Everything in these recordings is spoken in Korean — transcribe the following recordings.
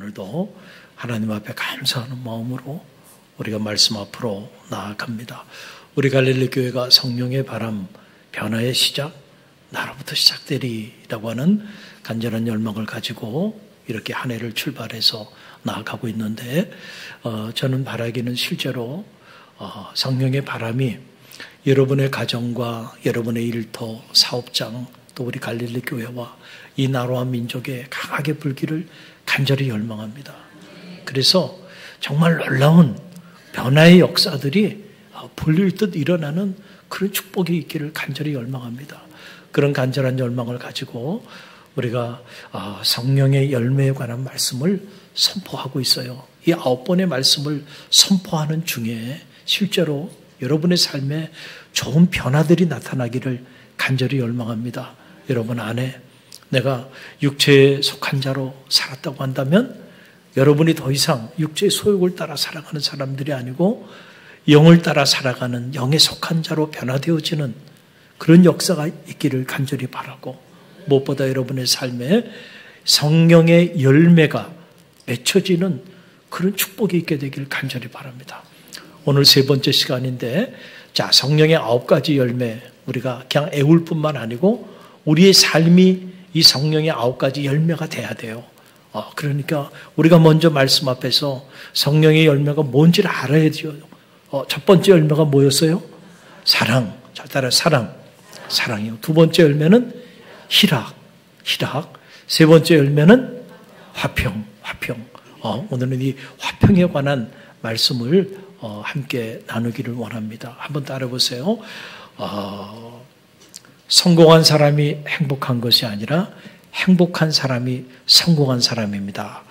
오늘도 하나님 앞에 감사하는 마음으로 우리가 말씀 앞으로 나아갑니다. 우리 갈릴리 교회가 성령의 바람, 변화의 시작, 나로부터 시작되리라고 하는 간절한 열망을 가지고 이렇게 한 해를 출발해서 나아가고 있는데 저는 바라기는 실제로 성령의 바람이 여러분의 가정과 여러분의 일터, 사업장, 또 우리 갈릴리 교회와 이 나라와 민족에 강하게 불기를 간절히 열망합니다. 그래서 정말 놀라운 변화의 역사들이 불릴 듯 일어나는 그런 축복이 있기를 간절히 열망합니다. 그런 간절한 열망을 가지고 우리가 성령의 열매에 관한 말씀을 선포하고 있어요. 이 9번의 말씀을 선포하는 중에 실제로 여러분의 삶에 좋은 변화들이 나타나기를 간절히 열망합니다. 여러분 안에 내가 육체에 속한 자로 살았다고 한다면 여러분이 더 이상 육체의 소욕을 따라 살아가는 사람들이 아니고 영을 따라 살아가는 영에 속한 자로 변화되어지는 그런 역사가 있기를 간절히 바라고, 무엇보다 여러분의 삶에 성령의 열매가 맺혀지는 그런 축복이 있게 되기를 간절히 바랍니다. 오늘 3번째 시간인데, 자, 성령의 9가지 열매, 우리가 그냥 애울 뿐만 아니고 우리의 삶이 이 성령의 9가지 열매가 돼야 돼요. 그러니까 우리가 먼저 말씀 앞에서 성령의 열매가 뭔지를 알아야 돼요. 첫 번째 열매가 뭐였어요? 사랑. 잘 따라 사랑. 사랑이요. 두 번째 열매는 희락. 세 번째 열매는 화평. 오늘은 이 화평에 관한 말씀을 함께 나누기를 원합니다. 한번 따라해보세요. 성공한 사람이 행복한 것이 아니라 행복한 사람이 성공한 사람입니다.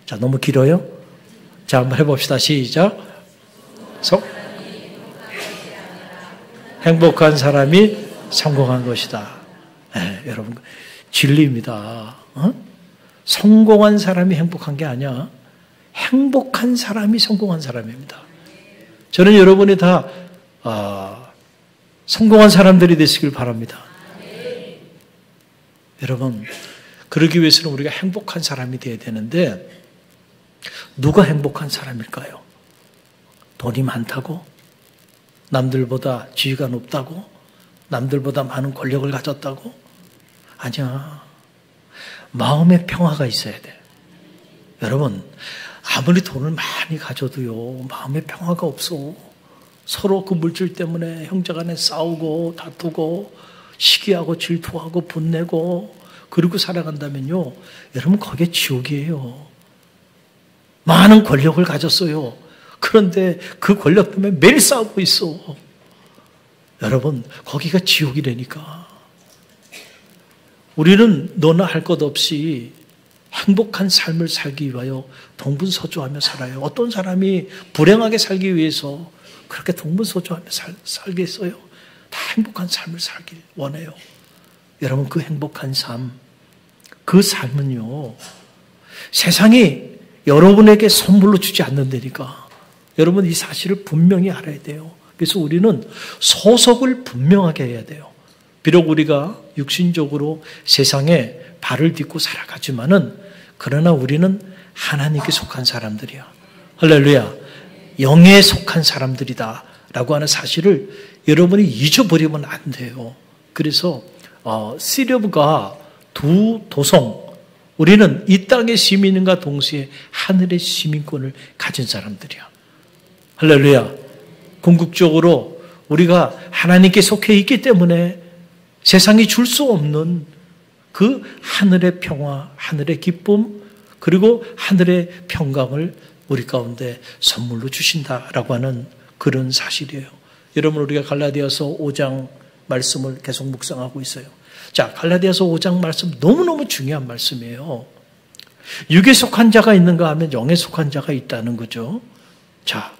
자, 너무 길어요? 자, 한번 해봅시다. 시작. 행복한 사람이 성공한 것이다. 네, 여러분, 진리입니다. 성공한 사람이 행복한 게 아니야. 행복한 사람이 성공한 사람입니다. 저는 여러분이 다 성공한 사람들이 되시길 바랍니다. 여러분, 그러기 위해서는 우리가 행복한 사람이 되어야 되는데, 누가 행복한 사람일까요? 돈이 많다고? 남들보다 지위가 높다고? 남들보다 많은 권력을 가졌다고? 아니야. 마음의 평화가 있어야 돼. 여러분, 아무리 돈을 많이 가져도요, 마음의 평화가 없어. 서로 그 물질 때문에 형제간에 싸우고 다투고 시기하고 질투하고 분내고 그리고 살아간다면요, 여러분 거기에 지옥이에요. 많은 권력을 가졌어요. 그런데 그 권력 때문에 매일 싸우고 있어. 여러분, 거기가 지옥이라니까. 우리는 너나 할 것 없이 행복한 삶을 살기 위하여 동분서주하며 살아요. 어떤 사람이 불행하게 살기 위해서 그렇게 동분서주하며 살겠어요? 다 행복한 삶을 살길 원해요. 여러분, 그 행복한 삶, 그 삶은요, 세상이 여러분에게 선물로 주지 않는다니까. 여러분, 이 사실을 분명히 알아야 돼요. 그래서 우리는 소속을 분명하게 해야 돼요. 비록 우리가 육신적으로 세상에 발을 딛고 살아가지만은, 그러나 우리는 하나님께 속한 사람들이야. 할렐루야. 영에 속한 사람들이다 라고 하는 사실을 여러분이 잊어버리면 안 돼요. 그래서 시리브가 두 도성, 우리는 이 땅의 시민과 동시에 하늘의 시민권을 가진 사람들이야. 할렐루야. 궁극적으로 우리가 하나님께 속해 있기 때문에 세상이 줄 수 없는 그 하늘의 평화, 하늘의 기쁨, 그리고 하늘의 평강을 우리 가운데 선물로 주신다라고 하는 그런 사실이에요. 여러분, 우리가 갈라디아서 5장 말씀을 계속 묵상하고 있어요. 자, 갈라디아서 5장 말씀 너무너무 중요한 말씀이에요. 육에 속한 자가 있는가 하면 영에 속한 자가 있다는 거죠. 자,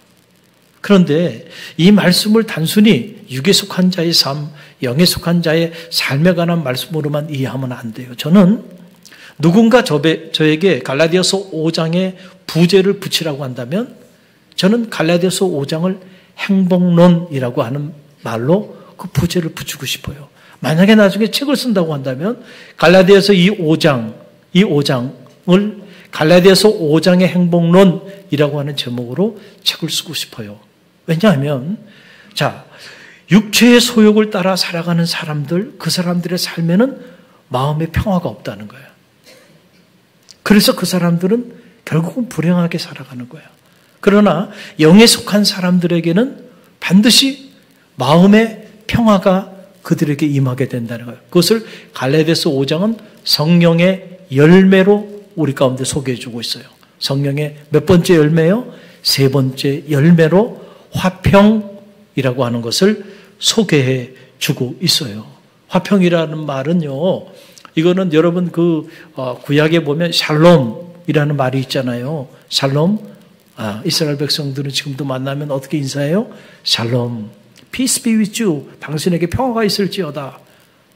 그런데 이 말씀을 단순히 육에 속한 자의 삶, 영에 속한 자의 삶에 관한 말씀으로만 이해하면 안 돼요. 저는 누군가 저에게 갈라디아서 5장에 부제를 붙이라고 한다면 저는 갈라디아서 5장을 행복론이라고 하는 말로 그 부제를 붙이고 싶어요. 만약에 나중에 책을 쓴다고 한다면 갈라디아서 이 5장을 갈라디아서 5장의 행복론이라고 하는 제목으로 책을 쓰고 싶어요. 왜냐하면 자, 육체의 소욕을 따라 살아가는 사람들, 그 사람들의 삶에는 마음의 평화가 없다는 거예요. 그래서 그 사람들은 결국은 불행하게 살아가는 거예요. 그러나 영에 속한 사람들에게는 반드시 마음의 평화가 그들에게 임하게 된다는 거예요. 그것을 갈라디아서 5장은 성령의 열매로 우리 가운데 소개해 주고 있어요. 성령의 몇 번째 열매요? 세 번째 열매로 화평이라고 하는 것을 소개해 주고 있어요. 화평이라는 말은요, 이거는 여러분 구약에 보면 샬롬이라는 말이 있잖아요. 샬롬. 이스라엘 백성들은 지금도 만나면 어떻게 인사해요? 샬롬. Peace be with you. 당신에게 평화가 있을지어다.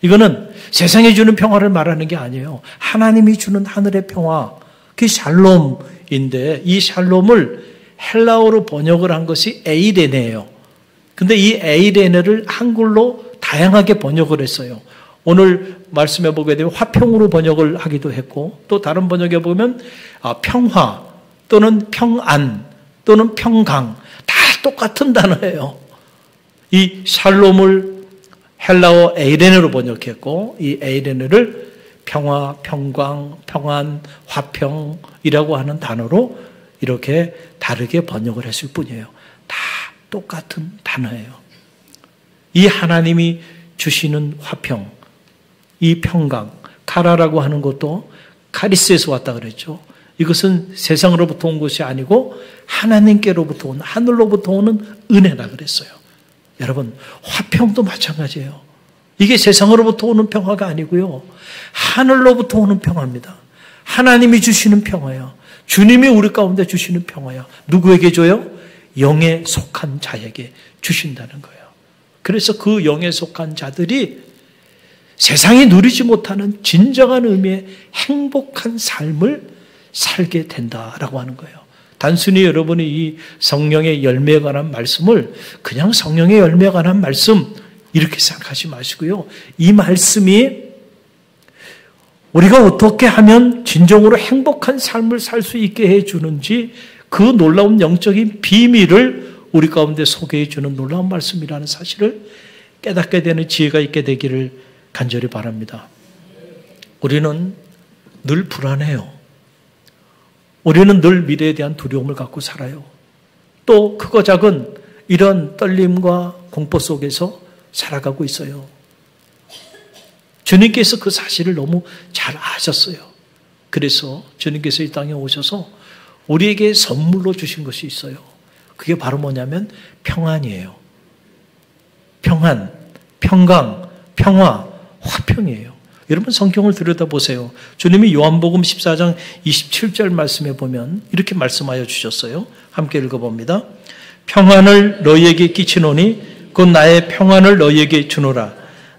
이거는 세상이 주는 평화를 말하는 게 아니에요. 하나님이 주는 하늘의 평화. 그게 샬롬인데 이 샬롬을 헬라어로 번역을 한 것이 에이레네예요. 근데 이 에이레네를 한글로 다양하게 번역을 했어요. 오늘 말씀해 보게 되면 화평으로 번역을 하기도 했고 또 다른 번역에 보면 평화 또는 평안 또는 평강 다 똑같은 단어예요. 이 샬롬을 헬라어 에이레네로 번역했고 이 에이레네를 평화, 평강, 평안, 화평이라고 하는 단어로 이렇게 다르게 번역을 했을 뿐이에요. 다 똑같은 단어예요. 이 하나님이 주시는 화평, 이 평강, 카라라고 하는 것도 카리스에서 왔다 그랬죠. 이것은 세상으로부터 온 것이 아니고 하나님께로부터 온, 하늘로부터 오는 은혜라 그랬어요. 여러분, 화평도 마찬가지예요. 이게 세상으로부터 오는 평화가 아니고요. 하늘로부터 오는 평화입니다. 하나님이 주시는 평화예요. 주님이 우리 가운데 주시는 평화예요. 누구에게 줘요? 영에 속한 자에게 주신다는 거예요. 그래서 그 영에 속한 자들이 세상이 누리지 못하는 진정한 의미의 행복한 삶을 살게 된다라고 하는 거예요. 단순히 여러분이 이 성령의 열매에 관한 말씀을 그냥 성령의 열매에 관한 말씀 이렇게 생각하지 마시고요. 이 말씀이 우리가 어떻게 하면 진정으로 행복한 삶을 살 수 있게 해주는지 그 놀라운 영적인 비밀을 우리 가운데 소개해 주는 놀라운 말씀이라는 사실을 깨닫게 되는 지혜가 있게 되기를 간절히 바랍니다. 우리는 늘 불안해요. 우리는 늘 미래에 대한 두려움을 갖고 살아요. 또 크고 작은 이런 떨림과 공포 속에서 살아가고 있어요. 주님께서 그 사실을 너무 잘 아셨어요. 그래서 주님께서 이 땅에 오셔서 우리에게 선물로 주신 것이 있어요. 그게 바로 뭐냐면 평안이에요. 평안, 평강, 평화, 화평이에요. 여러분 성경을 들여다보세요. 주님이 요한복음 14장 27절 말씀에 보면 이렇게 말씀하여 주셨어요. 함께 읽어봅니다. 평안을 너희에게 끼치노니 곧 나의 평안을 너희에게 주노라.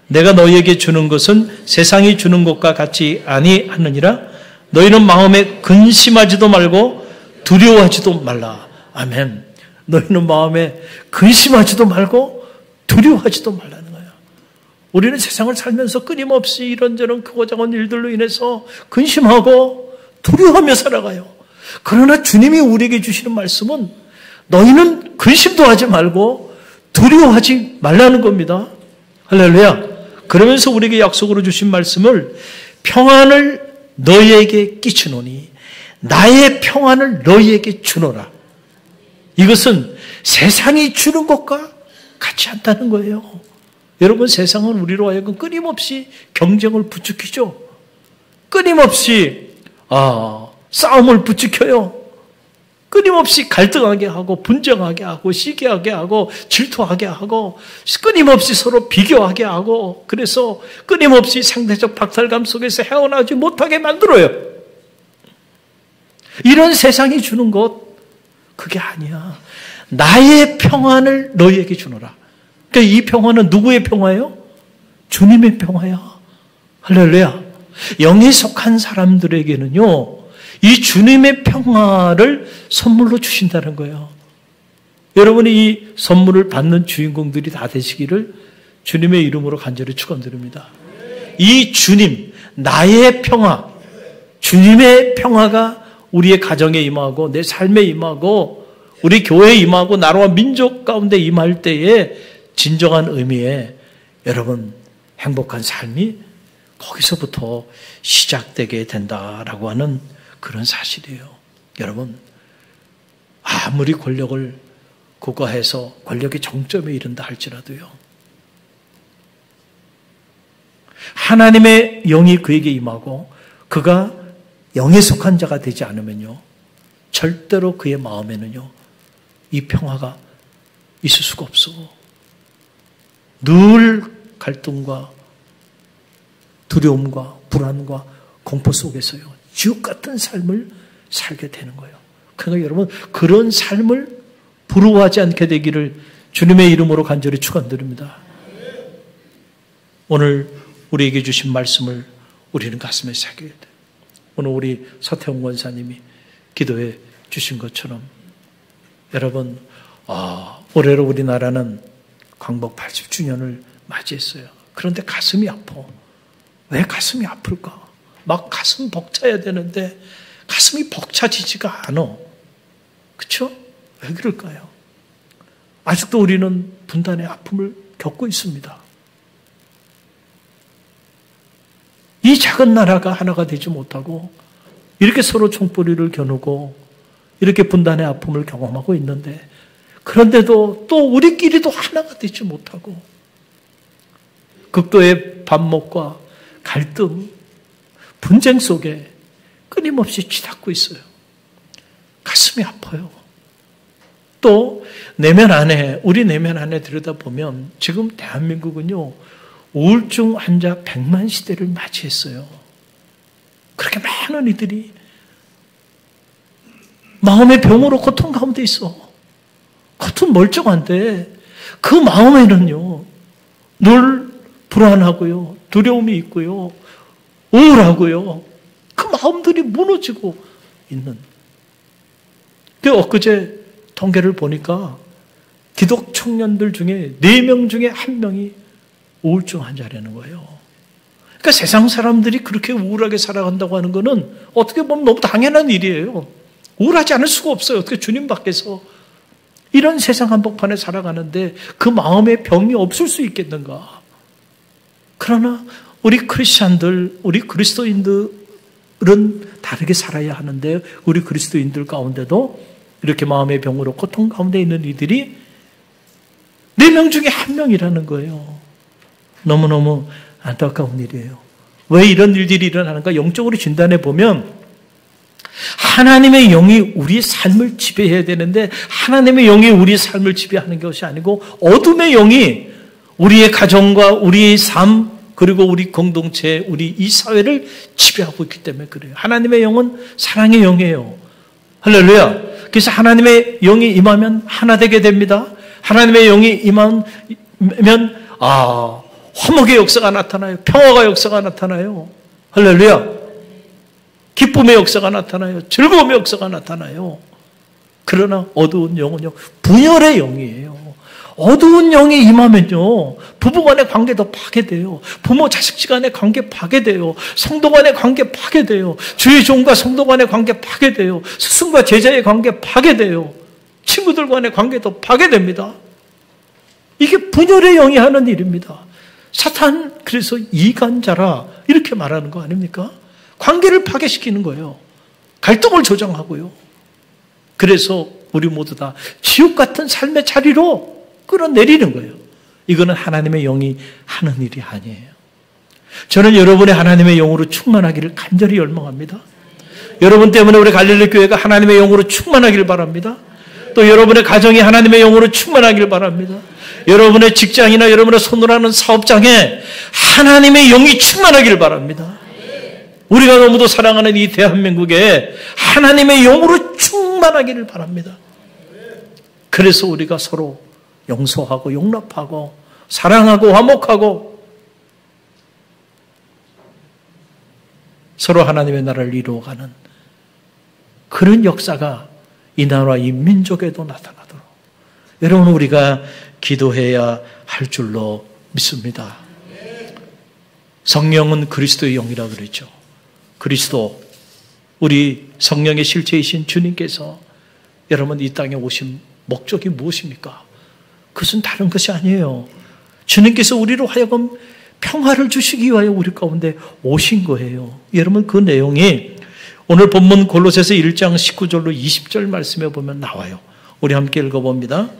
내가 너희에게 주는 것은 세상이 주는 것과 같이 아니하느니라. 너희는 마음에 근심하지도 말고 두려워하지도 말라. 아멘. 너희는 마음에 근심하지도 말고 두려워하지도 말라는 거예요. 우리는 세상을 살면서 끊임없이 이런저런 크고 작은 일들로 인해서 근심하고 두려워하며 살아가요. 그러나 주님이 우리에게 주시는 말씀은 너희는 근심도 하지 말고 두려워하지 말라는 겁니다. 할렐루야. 그러면서 우리에게 약속으로 주신 말씀을 평안을 너희에게 끼치노니 나의 평안을 너희에게 주노라. 이것은 세상이 주는 것과 같지 않다는 거예요. 여러분 세상은 우리로 하여금 끊임없이 경쟁을 부추기죠. 끊임없이 싸움을 부추겨요. 끊임없이 갈등하게 하고 분쟁하게 하고 시기하게 하고 질투하게 하고 끊임없이 서로 비교하게 하고 그래서 끊임없이 상대적 박탈감 속에서 헤어나오지 못하게 만들어요. 이런 세상이 주는 것 그게 아니야. 나의 평안을 너희에게 주노라. 그러니까 이 평화는 누구의 평화예요? 주님의 평화야. 할렐루야. 영에 속한 사람들에게는요. 이 주님의 평화를 선물로 주신다는 거예요. 여러분이 이 선물을 받는 주인공들이 다 되시기를 주님의 이름으로 간절히 축원드립니다. 이 주님, 나의 평화, 주님의 평화가 우리의 가정에 임하고 내 삶에 임하고 우리 교회에 임하고 나라와 민족 가운데 임할 때에 진정한 의미의 여러분 행복한 삶이 거기서부터 시작되게 된다라고 하는 그런 사실이에요. 여러분 아무리 권력을 고가해서 권력의 정점에 이른다 할지라도요. 하나님의 영이 그에게 임하고 그가 영에 속한 자가 되지 않으면요. 절대로 그의 마음에는요. 이 평화가 있을 수가 없어. 늘 갈등과 두려움과 불안과 공포 속에서요. 지옥 같은 삶을 살게 되는 거예요. 그러니까 여러분 그런 삶을 부러워하지 않게 되기를 주님의 이름으로 간절히 축원드립니다. 오늘 우리에게 주신 말씀을 우리는 가슴에 새겨야 돼요. 오늘 우리 서태웅 권사님이 기도해 주신 것처럼 여러분 올해로 우리나라는 광복 80주년을 맞이했어요. 그런데 가슴이 아파. 왜 가슴이 아플까? 막 가슴 벅차야 되는데 가슴이 벅차지지가 않아. 그렇죠? 왜 그럴까요? 아직도 우리는 분단의 아픔을 겪고 있습니다. 이 작은 나라가 하나가 되지 못하고 이렇게 서로 총뿌리를 겨누고 이렇게 분단의 아픔을 경험하고 있는데 그런데도 또 우리끼리도 하나가 되지 못하고 극도의 반목과 갈등, 분쟁 속에 끊임없이 치닫고 있어요. 가슴이 아파요. 또 내면 안에 우리 내면 안에 들여다보면 지금 대한민국은요. 우울증 환자 100만 시대를 맞이했어요. 그렇게 많은 이들이 마음의 병으로 고통 가운데 있어. 겉은 멀쩡한데 그 마음에는요. 늘 불안하고요. 두려움이 있고요. 우울하고요. 그 마음들이 무너지고 있는. 엊그제 통계를 보니까 기독 청년들 중에 4명 중에 1명이 우울증 환자라는 거예요. 그러니까 세상 사람들이 그렇게 우울하게 살아간다고 하는 것은 어떻게 보면 너무 당연한 일이에요. 우울하지 않을 수가 없어요. 어떻게 주님 밖에서 이런 세상 한복판에 살아가는데 그 마음에 병이 없을 수 있겠는가. 그러나 우리 크리스찬들, 우리 그리스도인들은 다르게 살아야 하는데 우리 그리스도인들 가운데도 이렇게 마음의 병으로 고통 가운데 있는 이들이 4명 중에 1명이라는 거예요. 너무너무 안타까운 일이에요. 왜 이런 일들이 일어나는가? 영적으로 진단해 보면 하나님의 영이 우리의 삶을 지배해야 되는데 하나님의 영이 우리의 삶을 지배하는 것이 아니고 어둠의 영이 우리의 가정과 우리의 삶 그리고 우리 공동체, 우리 이 사회를 지배하고 있기 때문에 그래요. 하나님의 영은 사랑의 영이에요. 할렐루야. 그래서 하나님의 영이 임하면 하나 되게 됩니다. 하나님의 영이 임하면 화목의 역사가 나타나요. 평화가 역사가 나타나요. 할렐루야. 기쁨의 역사가 나타나요. 즐거움의 역사가 나타나요. 그러나 어두운 영은요. 분열의 영이에요. 어두운 영이 임하면요. 부부간의 관계도 파괴돼요. 부모 자식 간의 관계 파괴돼요. 성도 간의 관계 파괴돼요. 주의 종과 성도 간의 관계 파괴돼요. 스승과 제자의 관계 파괴돼요. 친구들 간의 관계도 파괴됩니다. 이게 분열의 영이 하는 일입니다. 사탄 그래서 이간자라 이렇게 말하는 거 아닙니까? 관계를 파괴시키는 거예요. 갈등을 조장하고요. 그래서 우리 모두 다 지옥 같은 삶의 자리로 끌어내리는 거예요. 이거는 하나님의 영이 하는 일이 아니에요. 저는 여러분의 하나님의 영으로 충만하기를 간절히 열망합니다. 여러분 때문에 우리 갈릴리 교회가 하나님의 영으로 충만하기를 바랍니다. 또 여러분의 가정이 하나님의 영으로 충만하기를 바랍니다. 여러분의 직장이나 여러분의 손으로 하는 사업장에 하나님의 영이 충만하기를 바랍니다. 우리가 너무도 사랑하는 이 대한민국에 하나님의 영으로 충만하기를 바랍니다. 그래서 우리가 서로 용서하고 용납하고 사랑하고 화목하고 서로 하나님의 나라를 이루어가는 그런 역사가 이 나라 이 민족에도 나타나도록 여러분 우리가 기도해야 할 줄로 믿습니다. 성령은 그리스도의 영이라고 그랬죠. 그리스도 우리 성령의 실체이신 주님께서 여러분 이 땅에 오신 목적이 무엇입니까? 그것은 다른 것이 아니에요. 주님께서 우리로 하여금 평화를 주시기 위하여 우리 가운데 오신 거예요. 여러분 그 내용이 오늘 본문 골로새서 1장 19절로 20절 말씀에 보면 나와요. 우리 함께 읽어봅니다.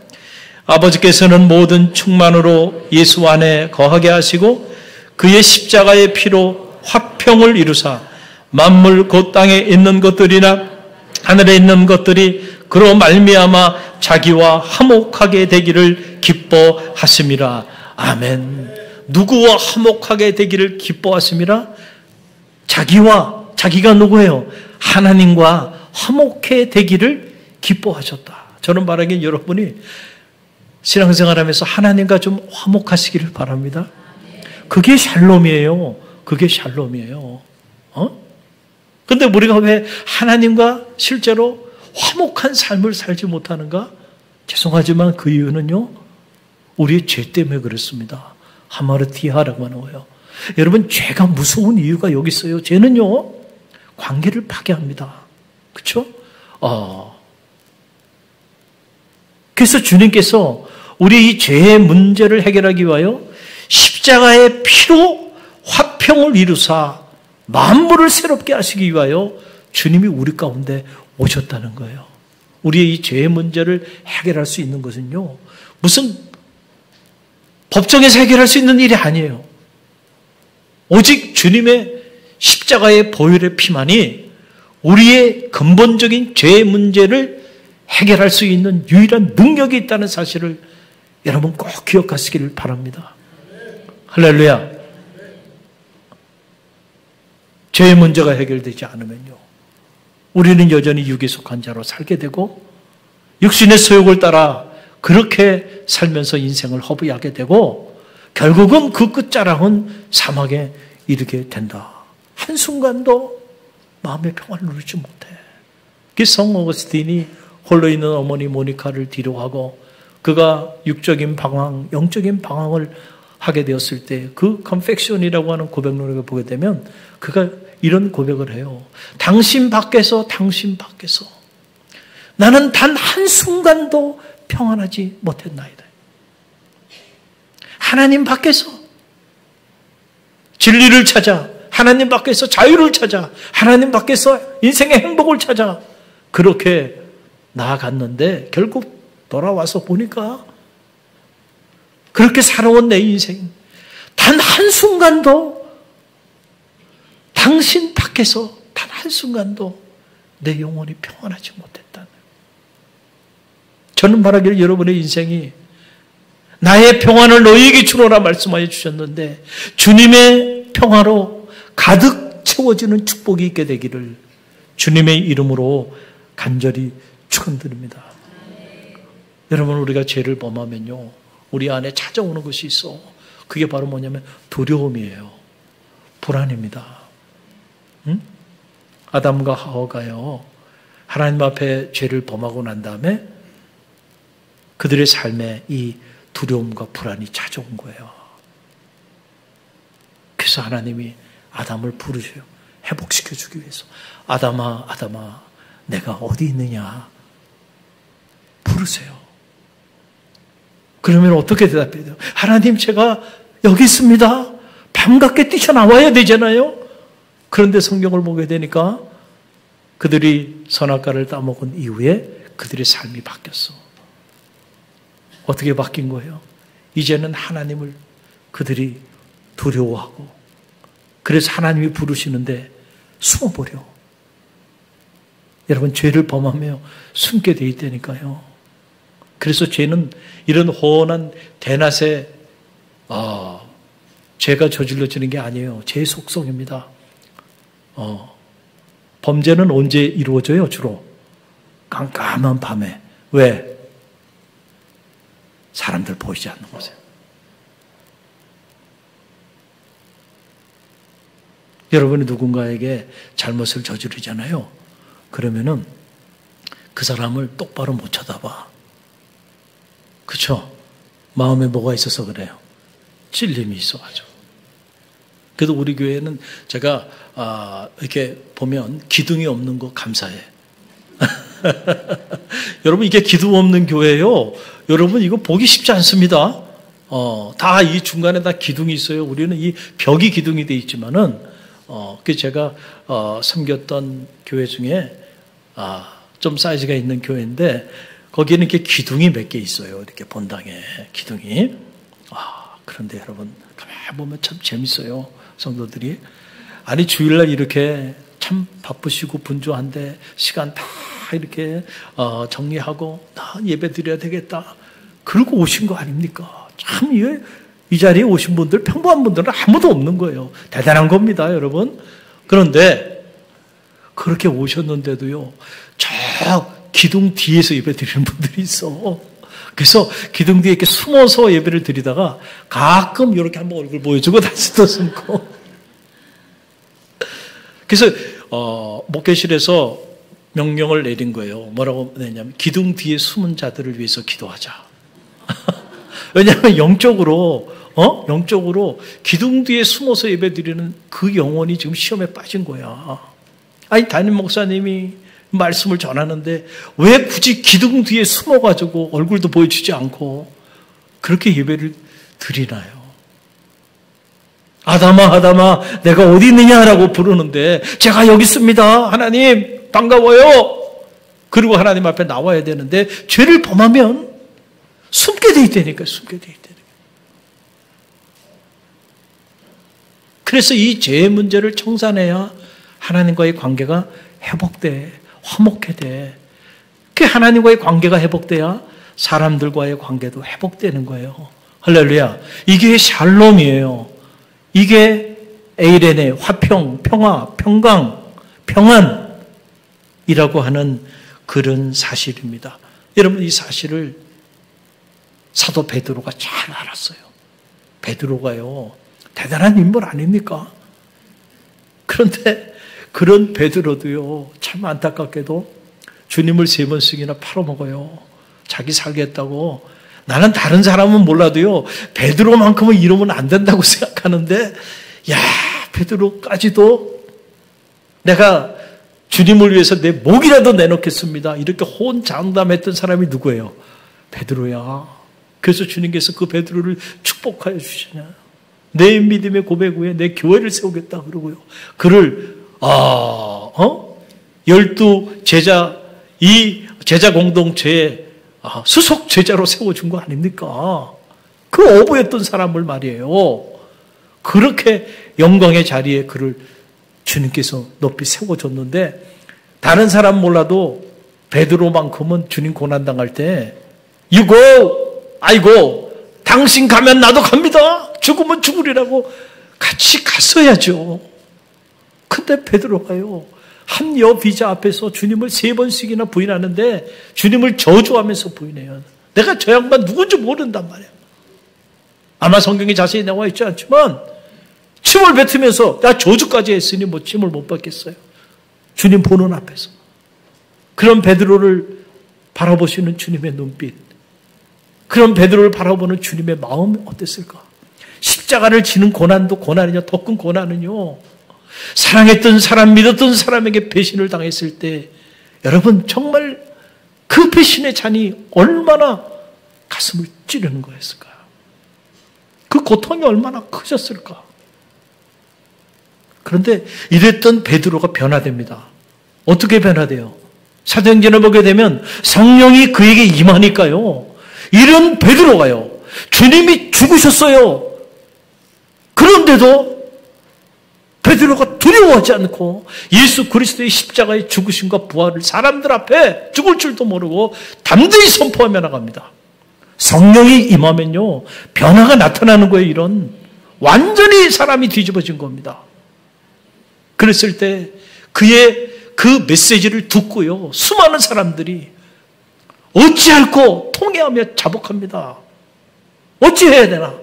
아버지께서는 모든 충만으로 예수 안에 거하게 하시고 그의 십자가의 피로 화평을 이루사 만물 곧 땅에 있는 것들이나 하늘에 있는 것들이 그로 말미암아 자기와 화목하게 되기를 기뻐하심이라. 아멘. 누구와 화목하게 되기를 기뻐하심이라? 자기가 누구예요? 하나님과 화목해 되기를 기뻐하셨다. 저는 말하기엔 여러분이 신앙생활하면서 하나님과 좀 화목하시기를 바랍니다. 그게 샬롬이에요. 그게 샬롬이에요. 근데 우리가 왜 하나님과 실제로 화목한 삶을 살지 못하는가? 죄송하지만 그 이유는요, 우리의 죄 때문에 그렇습니다. 하마르티하라고 나와요. 여러분, 죄가 무서운 이유가 여기 있어요. 죄는요, 관계를 파괴합니다. 그렇죠? 그래서 주님께서 우리 이 죄의 문제를 해결하기 위하여 십자가의 피로 화평을 이루사 만물을 새롭게 하시기 위하여 주님이 우리 가운데 오셨다는 거예요. 우리의 이 죄의 문제를 해결할 수 있는 것은요, 무슨 법정에서 해결할 수 있는 일이 아니에요. 오직 주님의 십자가의 보혈의 피만이 우리의 근본적인 죄의 문제를 해결할 수 있는 유일한 능력이 있다는 사실을 여러분 꼭 기억하시기를 바랍니다. 할렐루야. 죄의 문제가 해결되지 않으면요, 우리는 여전히 육에 속한 자로 살게 되고 육신의 소욕을 따라 그렇게 살면서 인생을 허비하게 되고 결국은 그 끝자락은 사막에 이르게 된다. 한순간도 마음의 평화를 누리지 못해. 성 어거스틴이 홀로 있는 어머니 모니카를 뒤로하고 그가 육적인 방황, 영적인 방황을 하게 되었을 때 그 컨펙션이라고 하는 고백록을 보게 되면 그가 이런 고백을 해요. 당신 밖에서 나는 단 한순간도 평안하지 못했나이다. 하나님 밖에서 진리를 찾아, 하나님 밖에서 자유를 찾아, 하나님 밖에서 인생의 행복을 찾아 그렇게 나아갔는데 결국 돌아와서 보니까 그렇게 살아온 내 인생 단 한순간도 당신 밖에서 단 한순간도 내 영혼이 평안하지 못했다는. 저는 말하기를 여러분의 인생이 나의 평안을 너희에게 주노라 말씀하여 주셨는데 주님의 평화로 가득 채워지는 축복이 있게 되기를 주님의 이름으로 간절히 축원드립니다. 여러분, 우리가 죄를 범하면요, 우리 안에 찾아오는 것이 있어. 그게 바로 뭐냐면 두려움이에요. 불안입니다. 응? 아담과 하와가요, 하나님 앞에 죄를 범하고 난 다음에 그들의 삶에 이 두려움과 불안이 찾아온 거예요. 그래서 하나님이 아담을 부르셔요. 회복시켜주기 위해서. 아담아, 내가 어디 있느냐? 부르세요. 그러면 어떻게 대답해야 돼요? 하나님, 제가 여기 있습니다. 밤늦게 뛰쳐나와야 되잖아요. 그런데 성경을 보게 되니까 그들이 선악과를 따먹은 이후에 그들의 삶이 바뀌었어. 어떻게 바뀐 거예요? 이제는 하나님을 그들이 두려워하고, 그래서 하나님이 부르시는데 숨어버려. 여러분, 죄를 범하며 숨게 돼 있다니까요. 그래서 죄는 이런 훤한 대낮에 죄가 저질러지는 게 아니에요. 죄의 속성입니다. 범죄는 언제 이루어져요? 주로 깜깜한 밤에. 왜? 사람들 보이지 않는 곳에. 여러분이 누군가에게 잘못을 저지르잖아요. 그러면은 그 사람을 똑바로 못 쳐다봐. 그렇죠? 마음에 뭐가 있어서 그래요? 찔림이 있어가지고. 그래도 우리 교회는 제가 이렇게 보면 기둥이 없는 거 감사해. 여러분 이게 기둥 없는 교회예요. 여러분 이거 보기 쉽지 않습니다. 다 이 중간에 다 기둥이 있어요. 우리는 이 벽이 기둥이 돼 있지만은 그 제가 섬겼던 교회 중에 좀 사이즈가 있는 교회인데 거기에는 이렇게 기둥이 몇 개 있어요. 이렇게 본당에 기둥이. 그런데 여러분 가만히 보면 참 재밌어요. 성도들이 아니 주일날 이렇게 참 바쁘시고 분주한데 시간 다 이렇게 정리하고 나 예배 드려야 되겠다. 그러고 오신 거 아닙니까? 참 이 자리에 오신 분들 평범한 분들은 아무도 없는 거예요. 대단한 겁니다, 여러분. 그런데 그렇게 오셨는데도요. 저 기둥 뒤에서 예배 드리는 분들이 있어. 그래서 기둥 뒤에 이렇게 숨어서 예배를 드리다가 가끔 이렇게 한번 얼굴 보여주고 다시 또 숨고. 그래서 목회실에서 명령을 내린 거예요. 뭐라고 내냐면 기둥 뒤에 숨은 자들을 위해서 기도하자. 왜냐하면 영적으로 기둥 뒤에 숨어서 예배드리는 그 영혼이 지금 시험에 빠진 거야. 아니 담임 목사님이 말씀을 전하는데 왜 굳이 기둥 뒤에 숨어가지고 얼굴도 보여주지 않고 그렇게 예배를 드리나요? 아담아 내가 어디 있느냐라고 부르는데 제가 여기 있습니다. 하나님 반가워요. 그리고 하나님 앞에 나와야 되는데 죄를 범하면 숨게 돼 있다니까요. 숨게 돼 있다니까요. 그래서 이 죄의 문제를 청산해야 하나님과의 관계가 회복돼. 화목해돼. 그 하나님과의 관계가 회복돼야 사람들과의 관계도 회복되는 거예요. 할렐루야. 이게 샬롬이에요. 이게 에이레네, 화평, 평화, 평강, 평안이라고 하는 그런 사실입니다. 여러분 이 사실을 사도 베드로가 잘 알았어요. 베드로가요. 대단한 인물 아닙니까? 그런데 그런 베드로도요. 참 안타깝게도 주님을 3번씩이나 팔아먹어요. 자기 살겠다고. 나는 다른 사람은 몰라도요. 베드로만큼은 이러면 안 된다고 생각하는데 베드로까지도 내가 주님을 위해서 내 목이라도 내놓겠습니다. 이렇게 호언장담했던 사람이 누구예요? 베드로야. 그래서 주님께서 그 베드로를 축복하여 주시냐. 내 믿음의 고백 후에 내 교회를 세우겠다 그러고요. 그를 12 제자, 이 제자 공동체에 수속 제자로 세워준 거 아닙니까? 그 어부였던 사람을 말이에요. 그렇게 영광의 자리에 그를 주님께서 높이 세워줬는데 다른 사람 몰라도 베드로만큼은 주님 고난당할 때 You go, I go. 당신 가면 나도 갑니다. 죽으면 죽으리라고 같이 갔어야죠. 근데 베드로가요. 한 여비자 앞에서 주님을 3번씩이나 부인하는데 주님을 저주하면서 부인해요. 내가 저 양반 누군지 모른단 말이야. 아마 성경에 자세히 나와 있지 않지만 침을 뱉으면서 나 저주까지 했으니 뭐 침을 못 받겠어요. 주님 보는 앞에서. 그런 베드로를 바라보시는 주님의 눈빛. 그런 베드로를 바라보는 주님의 마음이 어땠을까? 십자가를 지는 고난도 고난이냐 더 큰 고난은요. 사랑했던 사람, 믿었던 사람에게 배신을 당했을 때 여러분 정말 그 배신의 잔이 얼마나 가슴을 찌르는 거였을까요? 그 고통이 얼마나 크셨을까? 그런데 이랬던 베드로가 변화됩니다. 어떻게 변화돼요? 사도행전을 보게 되면 성령이 그에게 임하니까요. 이런 베드로가요. 주님이 죽으셨어요. 그런데도 베드로가 두려워하지 않고 예수 그리스도의 십자가의 죽으심과 부활을 사람들 앞에 죽을 줄도 모르고 담대히 선포하며 나갑니다. 성령이 임하면요. 변화가 나타나는 거예요. 이런 완전히 사람이 뒤집어진 겁니다. 그랬을 때 그의 그 메시지를 듣고요. 수많은 사람들이 어찌할꼬 통회하며 자복합니다. 어찌해야 되나?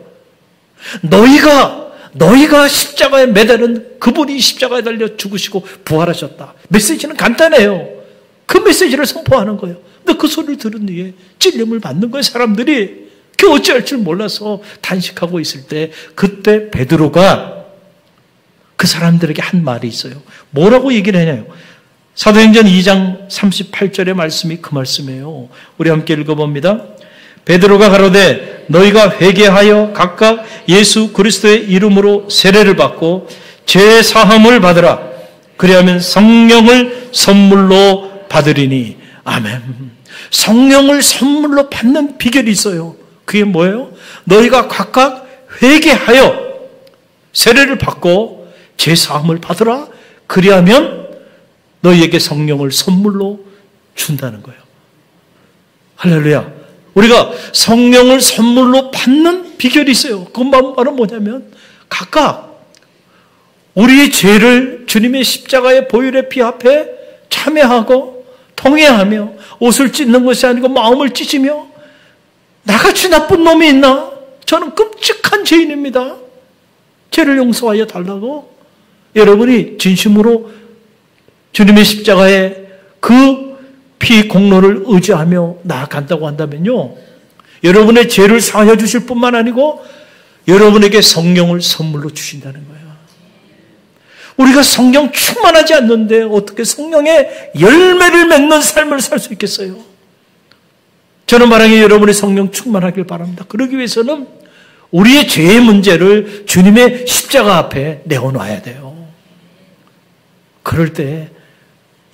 너희가 십자가에 매달은 그분이 십자가에 달려 죽으시고 부활하셨다. 메시지는 간단해요. 그 메시지를 선포하는 거예요. 근데 그 소리를 들은 뒤에 찔림을 받는 거예요. 사람들이. 그 어찌할 줄 몰라서 단식하고 있을 때 그때 베드로가 그 사람들에게 한 말이 있어요. 뭐라고 얘기를 하냐요? 사도행전 2장 38절의 말씀이 그 말씀이에요. 우리 함께 읽어봅니다. 베드로가 가로되 너희가 회개하여 각각 예수 그리스도의 이름으로 세례를 받고 죄 사함을 받으라. 그리하면 성령을 선물로 받으리니. 아멘. 성령을 선물로 받는 비결이 있어요. 그게 뭐예요? 너희가 각각 회개하여 세례를 받고 죄 사함을 받으라. 그리하면 너희에게 성령을 선물로 준다는 거예요. 할렐루야. 우리가 성령을 선물로 받는 비결이 있어요. 그 말은 뭐냐면 각각 우리의 죄를 주님의 십자가의 보혈의 피 앞에 참회하고 통회하며 옷을 찢는 것이 아니고 마음을 찢으며 나같이 나쁜 놈이 있나? 저는 끔찍한 죄인입니다. 죄를 용서하여 달라고 여러분이 진심으로 주님의 십자가의 그 피 공로를 의지하며 나아간다고 한다면요, 여러분의 죄를 사하여 주실 뿐만 아니고 여러분에게 성령을 선물로 주신다는 거예요. 우리가 성령 충만하지 않는데 어떻게 성령의 열매를 맺는 삶을 살 수 있겠어요? 저는 만약에 여러분의 성령 충만하길 바랍니다. 그러기 위해서는 우리의 죄의 문제를 주님의 십자가 앞에 내어놔야 돼요. 그럴 때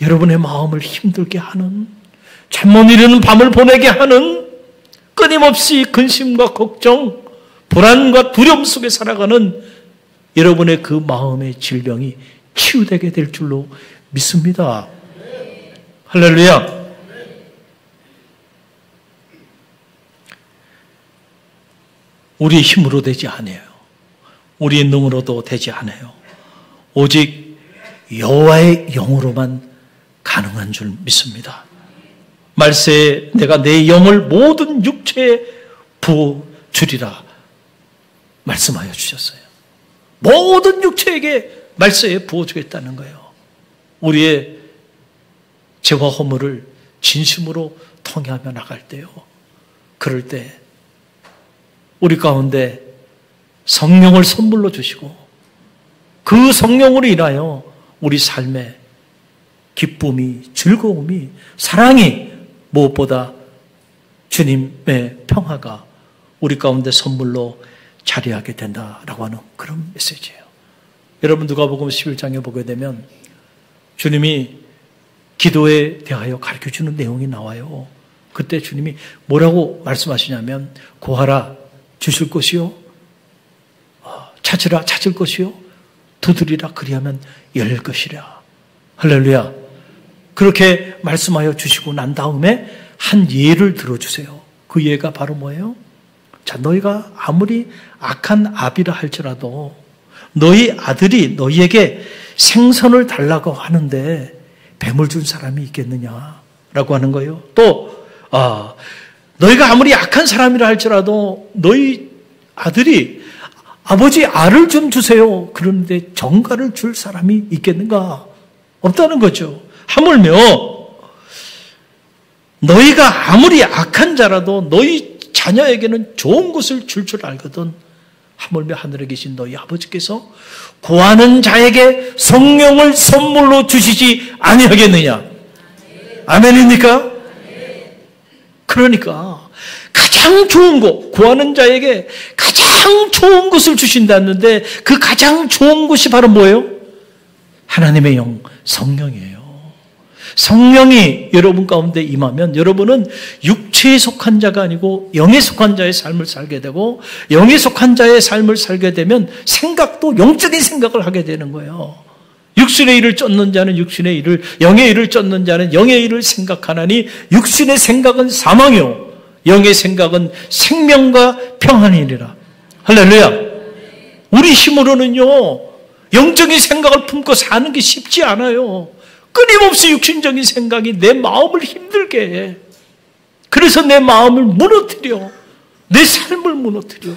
여러분의 마음을 힘들게 하는, 잠 못 이루는 밤을 보내게 하는, 끊임없이 근심과 걱정, 불안과 두려움 속에 살아가는 여러분의 그 마음의 질병이 치유되게 될 줄로 믿습니다. 할렐루야. 우리의 힘으로 되지 않아요. 우리의 능으로도 되지 않아요. 오직 여호와의 영으로만 가능한 줄 믿습니다. 말세에 내가 내 영을 모든 육체에 부어 주리라 말씀하여 주셨어요. 모든 육체에게 말세에 부어 주겠다는 거예요. 우리의 죄와 허물을 진심으로 통회하며 나갈 때요, 그럴 때 우리 가운데 성령을 선물로 주시고 그 성령으로 인하여 우리 삶에 기쁨이, 즐거움이, 사랑이, 무엇보다 주님의 평화가 우리 가운데 선물로 자리하게 된다라고 하는 그런 메시지예요. 여러분 누가복음 11장에 보게 되면 주님이 기도에 대하여 가르쳐주는 내용이 나와요. 그때 주님이 뭐라고 말씀하시냐면 구하라 주실 것이요, 찾으라 찾을 것이요, 두드리라 그리하면 열릴 것이라. 할렐루야. 그렇게 말씀하여 주시고 난 다음에 한 예를 들어주세요. 그 예가 바로 뭐예요? 자, 너희가 아무리 악한 아비라 할지라도 너희 아들이 너희에게 생선을 달라고 하는데 뱀을 준 사람이 있겠느냐라고 하는 거예요. 또 너희가 아무리 악한 사람이라 할지라도 너희 아들이 아버지 알을 좀 주세요. 그런데 정갈을 줄 사람이 있겠는가? 없다는 거죠. 하물며 너희가 아무리 악한 자라도 너희 자녀에게는 좋은 것을 줄 알거든. 하물며 하늘에 계신 너희 아버지께서 구하는 자에게 성령을 선물로 주시지 아니하겠느냐? 아멘입니까? 그러니까 가장 좋은 것, 구하는 자에게 가장 좋은 것을 주신다는데 그 가장 좋은 것이 바로 뭐예요? 하나님의 영, 성령이에요. 성령이 여러분 가운데 임하면 여러분은 육체에 속한 자가 아니고 영에 속한 자의 삶을 살게 되고, 영에 속한 자의 삶을 살게 되면 생각도 영적인 생각을 하게 되는 거예요. 육신의 일을 쫓는 자는 육신의 일을, 영의 일을 쫓는 자는 영의 일을 생각하나니 육신의 생각은 사망이요 영의 생각은 생명과 평안이니라. 할렐루야. 우리 힘으로는요 영적인 생각을 품고 사는 게 쉽지 않아요. 끊임없이 육신적인 생각이 내 마음을 힘들게 해. 그래서 내 마음을 무너뜨려, 내 삶을 무너뜨려.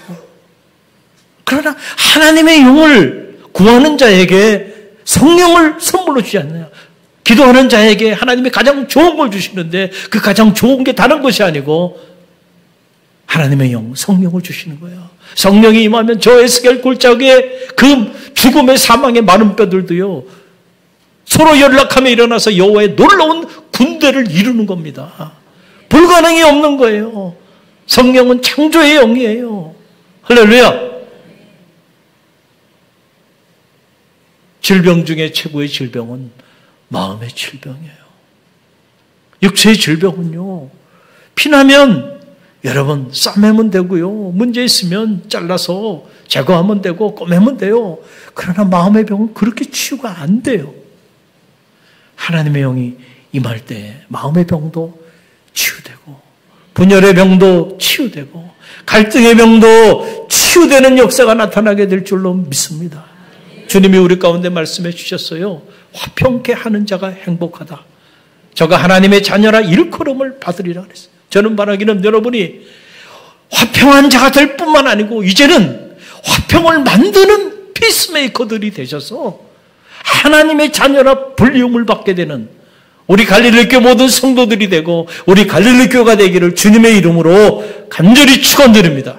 그러나 하나님의 영을 구하는 자에게 성령을 선물로 주지 않느냐. 기도하는 자에게 하나님이 가장 좋은 걸 주시는데 그 가장 좋은 게 다른 것이 아니고 하나님의 영, 성령을 주시는 거예요. 성령이 임하면 저 에스겔 골짜기에 그 죽음의 사망의 많은 뼈들도요, 서로 연락하며 일어나서 여호와의 놀라운 군대를 이루는 겁니다. 불가능이 없는 거예요. 성령은 창조의 영이에요. 할렐루야. 질병 중에 최고의 질병은 마음의 질병이에요. 육체의 질병은요, 피나면 여러분 싸매면 되고요, 문제 있으면 잘라서 제거하면 되고 꼬매면 돼요. 그러나 마음의 병은 그렇게 치유가 안 돼요. 하나님의 영이 임할 때 마음의 병도 치유되고 분열의 병도 치유되고 갈등의 병도 치유되는 역사가 나타나게 될 줄로 믿습니다. 주님이 우리 가운데 말씀해 주셨어요. 화평케 하는 자가 행복하다. 저가 하나님의 자녀라 일컬음을 받으리라 그랬어요. 저는 바라기는 여러분이 화평한 자가 될 뿐만 아니고 이제는 화평을 만드는 피스메이커들이 되셔서 하나님의 자녀라 불리움을 받게 되는 우리 갈릴리교회 모든 성도들이 되고 우리 갈릴리교회가 되기를 주님의 이름으로 간절히 축원드립니다.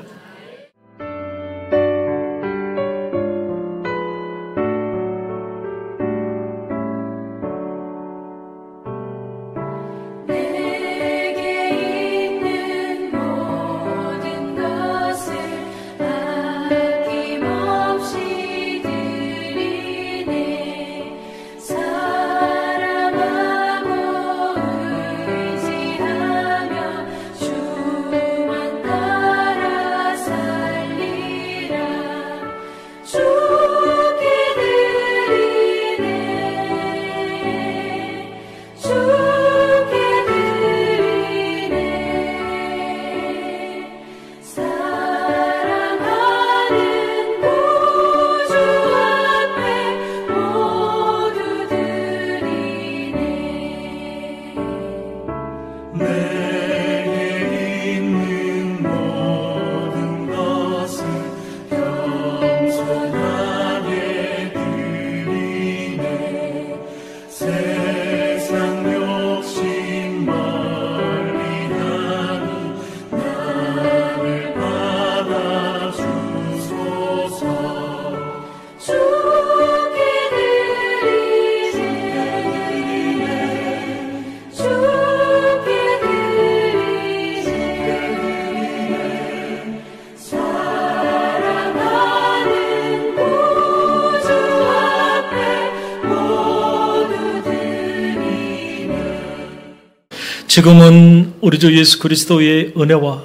지금은 우리 주 예수 그리스도의 은혜와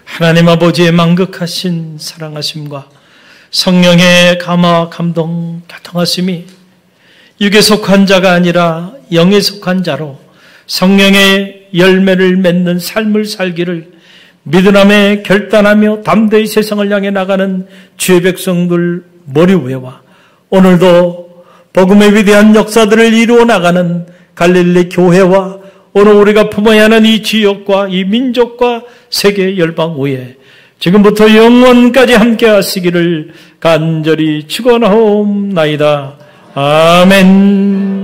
하나님 아버지의 만극하신 사랑하심과 성령의 감화, 감동, 교통하심이 육에 속한 자가 아니라 영에 속한 자로 성령의 열매를 맺는 삶을 살기를 믿음에 결단하며 담대히 세상을 향해 나가는 주의 백성들 머리 위에와 오늘도 복음의 위대한 역사들을 이루어 나가는 갈릴리 교회와 오늘 우리가 품어야 하는 이 지역과 이 민족과 세계 열방 위에 지금부터 영원까지 함께 하시기를 간절히 축원하옵나이다. 아멘.